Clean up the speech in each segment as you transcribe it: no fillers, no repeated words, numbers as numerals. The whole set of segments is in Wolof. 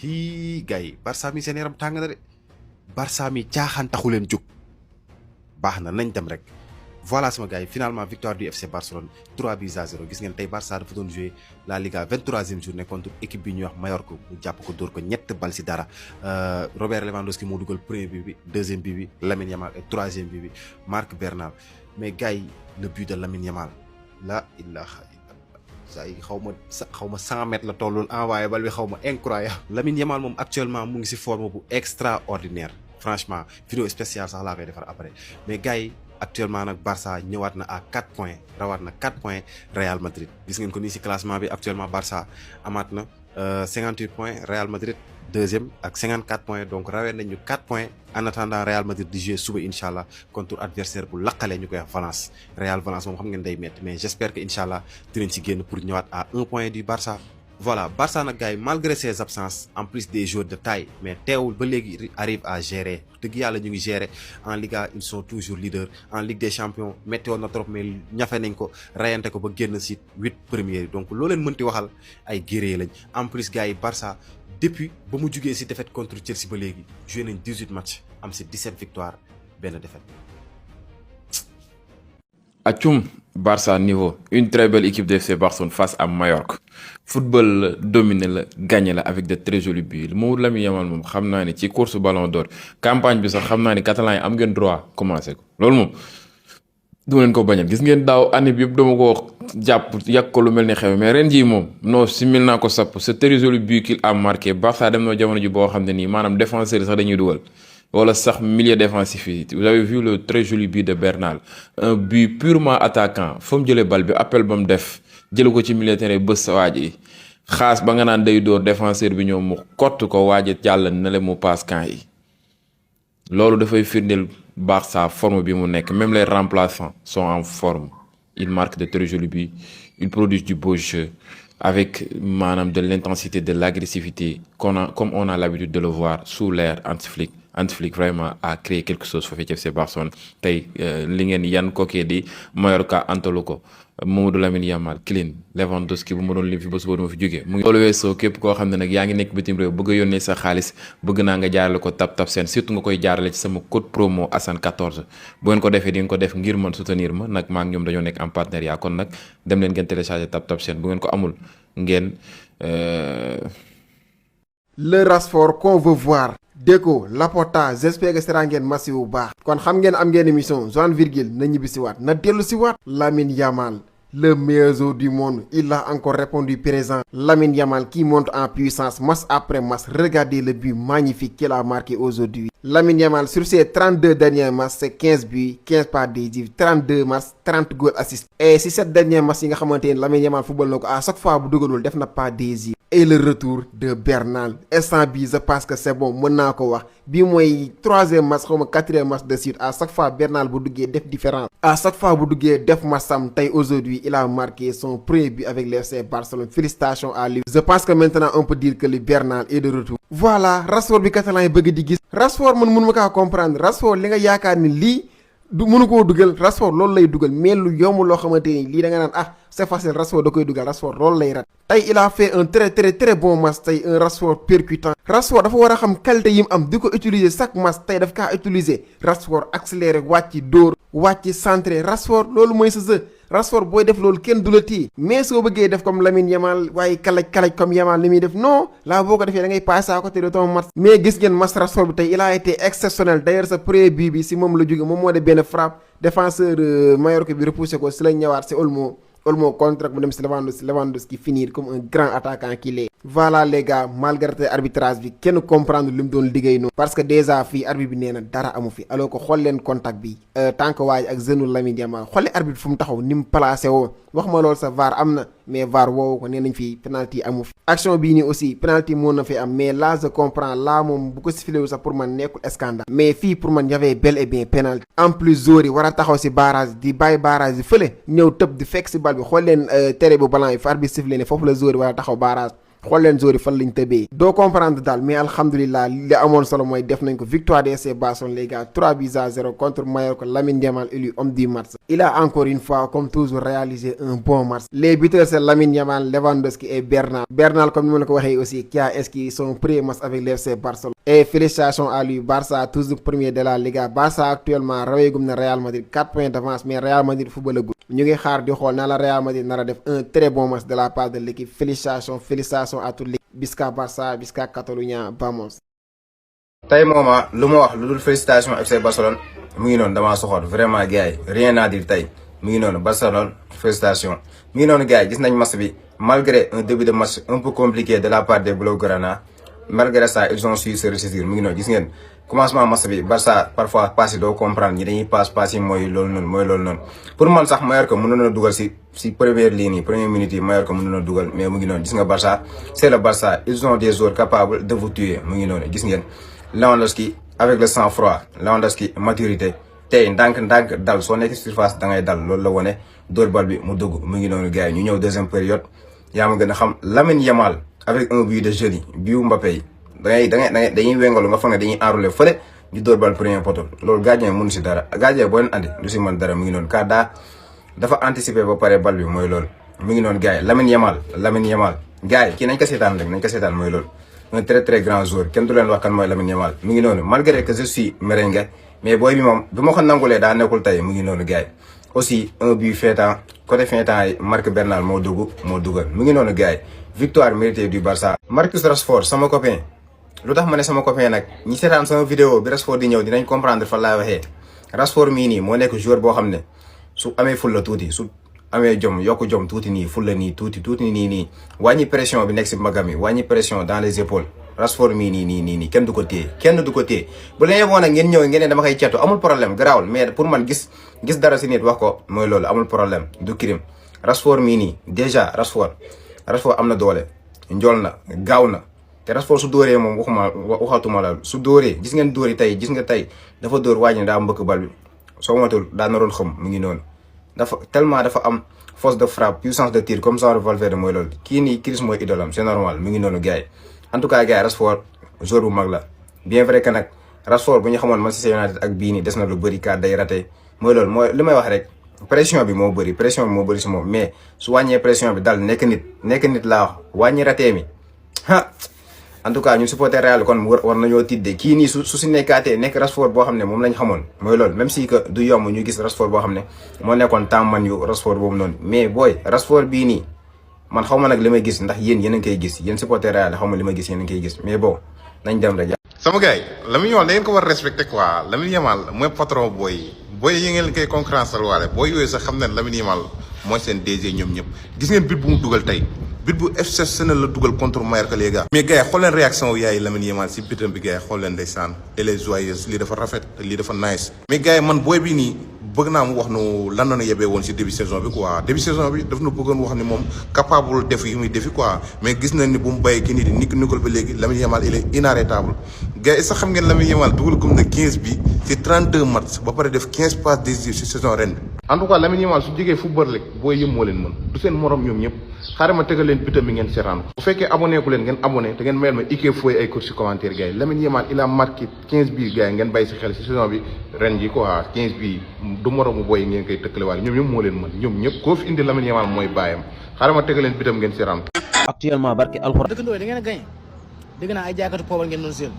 hii gars yi Barça mi seen yaram tàng na de Barça mi caaxaan taxu leen jóg baax na nañ dem rek voilà sama gars yi finalement victoire du FC Barcelone 3-0 gis ngeen tey Barça dafa doon jouer la Liga 23e journée contre équipe bi ñuy wax Mallorca mu jàpp ko dóor ko ñett bal si dara Robert Lewandowski moo dugal premier bi deuxième bi Lamine Yamal et troisième bi Marc Bernal mais gars yi le but de Lamine Yamal la ilaha saa yi xaw ma 100 mètres la tollul envoyé bal bi xaw ma incroyable Lamine Yamal moom actuellement mu ngi si forme bu extraordinaire franchement vidéo spéciale sax laa koy defar après mais gars yi actuellement nag Barça ñëwaat na à 4 points rawaat na 4 points Real Madrid gis ngeen ko nii si classement bi actuellement Barça amaat na 58 points Real Madrid deuxième ak 54 points donc rawee nañu 4 points en attendant Real Madrid di jouer suba incha allah contre adversaire bu laqalee ñu koy wax Valence Real Valence moom xam ngeen day métti mais j'espère que incha allah dinañ si génn pour ñëwaat à 1 point du Barça. voilà Barça nag gars yi malgré ses absences en plus des joueurs de taille mais teewul ba léegi arrive à gérer dëgg yàlla ñu ngi gérer en Liga ils sont toujours leaders en Ligue des champions métti woon na trop mais ñafe nañ ko rayante ko ba génn si 8 premiers yi donc loo leen mënti waxal ay guerrier lañ en plus gars yi Barça depuis ba mu jugee si défaite contre Chelsea ba léegi joué nañ 18 matchs am si 17 victoires benn défaite. Atchoum, Barça niveau, une très belle équipe de FC Barcelone face à Mallorca. Football dominé, gagné avec de très jolis buts. Mamadou Lamine Yamal moom xam naa ne ci course ballon d'or campagne bi sax xam naa ne catalan yi am ngeen droit commencé ko loolu moom du ngeen ko bañal gis ngeen daaw année bi yëpp dama ko jàpp yàq ko lu mel ni xew mais ren jii moom non simil naa ko sapp ce très joli but qu'il a marqué Barça dem na jamono ji boo xam ne nii maanaam défenseur sax dañuy dugal. Voilà, sax milieu défensif. Vous avez vu le très joli but de Bernal. Un but purement attaquant. Faut me dire le bal bi appel bam def. Jël ko ci milieu terrain bëss waaji. Xaas ba nga naan day door défenseur bi ñoom mu kott ko waaji jàll na le mu passe camp yi. Loolu dafay firndeel Barça forme bi mu nekk. Même les remplaçants sont en forme. Ils marquent de très jolis buts. Ils produisent du beau jeu. Avec maanaam de l'intensité, de l'agressivité, comme on a l'habitude de le voir sous l'ère Hansi Flick vraiment a créé quelque chose foofu ci FC Barcelone tey li ngeen yan kookee di Mallorca antalu ko Mamadou Lamine Yamal Kylian Lewandowski bu ma doon lim fi ba suba duma fi jógee mu ngi loolu weesoo képp koo xam ne nag yaa ngi nekk bitim réew bëgg a yónnee sa xaalis bëgg naa nga jaarale ko Tap Send surtout nga koy jaarale ci sama code promo Assane 14 bu ngeen ko defee di ngeen ko def ngir mën soutenir ma nag maa ngi ñoom dañoo nekk en partenariat kon nag dem leen ngeen télécharger Tap Send bu ngeen ko amul ngeen le Rashford qu'on veut voir. Deco Laporta j'espère que sera ngeen massi bu baax. kon xam ngeen am ngeen émission Joan Virgile na ñibbi si waat na dellu si waat. Lamine Yamal le meilleur joueur du monde il a encore répondu présent. Lamine Yamal qui monte en puissance match après match regardez le but magnifique qu'il a marqué aujourd'hui. Lamine Yamal sur ses 32 derniers matchs c'est 15 buts 15 passes décisives 32 matchs 30 goals assists. et si 7 derniers matchs yi nga xamante ne Lamine Yamal football na ko à chaque fois bu dugalul def na pas décisif. et le retour de Bernal instant bi je pense que c'est bon mën naa ko wax bi mooy 3e match xaw ma 4e match de suite à chaque fois Bernal bu duggee def différence. à chaque fois bu duggee def matcham tey aujourd'hui il a marqué son premier but avec le FC Barcelone félicitations à lui. je pense que maintenant on peut dire que le Bernal est de retour. voilà Rashford bi catalan yi bëgg di gis. Rashford man mënu ma kaa comprendre Rashford li nga yaakaar ni lii du mënu koo dugal Rashford loolu lay dugal mais lu yomb loo xamante ni lii da nga naan ah c'est facile Rashford da koy dugal Rashford loolu lay rat. tey il a fait un très bon match tey un Rashford percutant. Rashford dafa war a xam qualité yi mu am di ko utiliser chaque match tey daf kaa utiliser Rashford accéléré wàcc dóor wàcc centré Rashford loolu mooy sa jeu. Rashford booy def loolu kenn du la téye mais soo bëggee def comme Lamine Yamal waaye kalaj comme Yamal li muy def non là boo ko defee da ngay passer à côté de ton match. mais gis ngeen match Rashford bi tey il a été exceptionnel d'ailleurs sa premier but bi si moom la jóge moom moo de benn frappe défenseur Mallorca bi repoussé ko si la ñëwaat si Olmo contract mu dem si Lewandowski finir comme un grand attaquant qu'il est. voilà les gars malgré arbitrage bi kenn comprendre li mu doon liggéey noonu. parce que déjà fii arbitre bi nee na dara amu fi alors que xool leen contact bi tant que waaj ak jeune Lamine Yamal xool arbitre fu mu taxaw ni mu placé woo wax ma loolu sa VAR am na mais VAR woowu ko nee nañ fii penalty amu fi. action bii nii aussi penalty mën na fi am mais là je comprends là moom bu ko sifflé wu sax pour man nekkul scandale. mais fii pour man y avait bel et bien penalty. en plus joueurs yi war a taxaw si barrage di bàyyi barrage yi fële ñëw tëb di fekk si bal bi xool leen tere bu blanc yi fa arbitre sifflé ne foofu la joueur yi war a taxaw barrage xool leen joueurs yi fan lañ tëbee doo comprendre daal mais alhamdulilah li amoon solo mooy def nañ ko victoire de FC Barcelone les gars 3-0 contre Mallorca. Lamine Yamal élu homme du match. Il a encore une fois comme toujours réalisé un bon match. Les buteurs c'est Lamine Yamal, Lewandowski et Bernal. Bernal comme nous l'avons dit aussi qui a inscrit son premier match avec le FC Barcelone. Et félicitations à lui. Barça toujours premier de la Liga. Barça actuellement rawee na Real Madrid 4 points d'avance mais Real Madrid football good. ñu ngi xaar di xool na la Real Madrid nar a def un très bon match de la part de l'équipe. Félicitations à toute l'équipe. Bisca Barça, Bisca Catalunya, vamos. tey mooma lu ma wax lu dul félicitation FC Barcelone mu ngi noonu damaa soxor vraiment gars yi rien à dire tey mu ngi noonu Barcelone félicitation mu ngi noonu gars yi gis nañ match bi malgré un début de match un peu compliqué de la part des Blaugrana malgré ça ils ont su se ressaisir mu ngi noonu gis ngeen commencement match bi Barça parfois passe yi doo comprendre ñi dañuy passe yi mooy loolu noonu pour man sax Mallorca mënoon na dugal si première ligne yi première minute yi Mallorca mënoon na dugal mais mu ngi noonu gis nga Barça c'est le Barça ils ont des joueurs capables de vous tuer mu ngi noonu gis ngeen Lewandowski avec le sang-froid Lewandowski maturité tey ndànk dal soo nekk surface da ngay dal loolu la wone dóor bal bi mu dugg mu ngi noonu gars yi ñu ñëw deuxième période yaa ma gën a xam Lamine Yamal avec un but de génie biu Mbappé yi dañuy wengalu nga foog ne dañuy enroulé fële ñu dóor bal premier poteau loolu gardien mënu si dara gardien boo leen andi du si mën dara mu ngi noonu car dafa anticiper ba pare bal bi mooy loolu mu ngi noonu gars yi Lamine Yamal gars yi kii nañ ko seetaan mooy loolu un très très grand joueur kenn du leen wax kan mooy Lamine Yamal mu ngi noonu malgré que je suis merengue mais booy bi moom bi ma ko nangulee daa nekkul tey mu ngi noonu gars yi aussi un but feintant côté feintant yi Marc Bernal moo dugal mu ngi noonu gars yi victoire méritée du Barça. Marcus Rashford sama copain lu tax ma ne sama copain nag ñi seetaan sama vidéo bi Rashford di ñëw dinañ comprendre fan laay waxee Rashford mii nii moo nekk joueur boo xam ne su amee fulla tuuti su amee jom yokku jom tuuti nii fulla nii tuuti nii wàññi pression bi nekk si magam yi wàññi pression dans les épaules Rashford mii nii kenn du ko téye bu leen yeboon nag ngeen ñëw ngeen ne dama koy cettu amul problème garaawul mais pour man gis dara si nit wax ko mooy loolu amul problème du crime Rashford mii nii déjà Rashford am na doole njool na gaaw na te Rashford su dóoree moom waxatuma la su dóoree gis nga tey dafa dóor wàññi daa mbëkk bal bi soo matul daa naroon xam mu ngi noonu dafa am force de frappe puissance de tir comme genre Valverde mooy loolu kii nii Chris mooy idolam c'est normal mu ngi noonu gars yi en tout cas gars yi Rashford joueur bu mag la bien vrai que nag Rashford bu ñu xamoon Manchester United ak bii nii des na lu bëri kaa day raté mooy loolu mooy li may wax rek pression bi moo bëri si moom mais su wàññee pression bi dal nekk nit laa wax wàññi raté mi en tout cas ñun supporter Real kon war nañoo tidde kii nii su si nekkaatee nekk Rashford boo xam ne moom lañ xamoon mooy loolu même si que du yomb ñu gis Rashford boo xam ne moo nekkoon temps man yu Rashford boobu noonu mais booy Rashford bii nii man xaw ma nag li may gis ndax yéen a ngi koy gis yéen supporter Real xaw ma li may gis yéen a ngi koy gis mais bon nañ dem rek. sama gars yi Lamine Yamal da ngeen ko war a respecté quoi Lamine Yamal mooy patron booy yi ngeen koy concurrence waale booy yooyu sax xam ne Lamine Yamal mooy seen DG ñoom ñëpp gis ngeen but bu mu dugal tey but bu exceptionnel la dugal contre Mallorca les gars. mais gars yi xool leen réaction wu yaay Lamine Yamal si bitam bi gars yi xool leen ndeysaan elle est joyeuse lii dafa rafet lii dafa nice. mais gars yi man booy bi nii bëgg naa mu wax nu lan la yebee woon si début saison bi quoi début saison bi daf na bëggoon wax ni moom capable def yi muy defi quoi mais gis nañ ni bu mu bàyyi kii nii di Nicole ba léegi Lamine Yamal il est inarrêtable gars yi sax xam ngeen Lamine Yamal dugal comme ne 15 bi ci 32 matchs ba pare def 15 passes décisives si saison ren bi. en tout cas Lamine Yamal su jógee football rek booy yëm moo leen mën du seen morom ñoom ñëpp xaaral ma tegal leen bitam bi ngeen seetaan ko bu fekkee abonné ku leen ngeen abonné te ngeen mayal ma Ike Foy ay cours ci commentaire gars yi Lamine Yamal il a marqué 15 bii gars yi ngeen bàyyi si xel si saison bi ren ji quoi 15 bii du moromu booy ngeen koy tëkkale waale ñoom ñëpp moo leen mën ñoom ñëpp koo fi indi Lamine Yamal mooy bàyyam xaaral ma tegal leen bitam ngeen seetaan ko. actuellement barki alxuraan. dëkkandoo da ngeen a gañ dégg naa ay jaaykatu poobar ngeen doon seen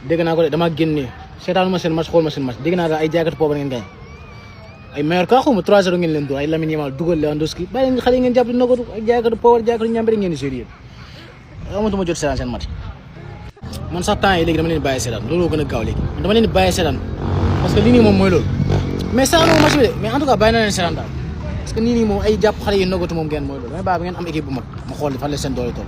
dégg naa ko de dama génne seetaanu ma seen match xool ma seen match dégg naa daal ay jaaykatu poobar ngeen gañ ay Mallorca xaw ma 3-0 ngeen leen doon ay Lamine Yamal dugal Lewandowski bàyyi leen xale yi ngeen jàpp dina ko ay jaaykatu poobar jaaykatu ñambari ngeen di sérieux amatuma jot seetaan seen match man sax temps yi léegi dama leen bàyyi seetaan loolu gën a gaaw léegi man dama leen bàyyi seetaan parce que lii nii moom mooy loolu mais seetaan match bi de mais en tout cas bàyyi na leen seetaan daal parce que nii nii moom ay jàpp xale yi nogatu moom ngeen mooy loolu damay bàyyi ba ngeen am équipe bu mag ma xool fan la seen doole toll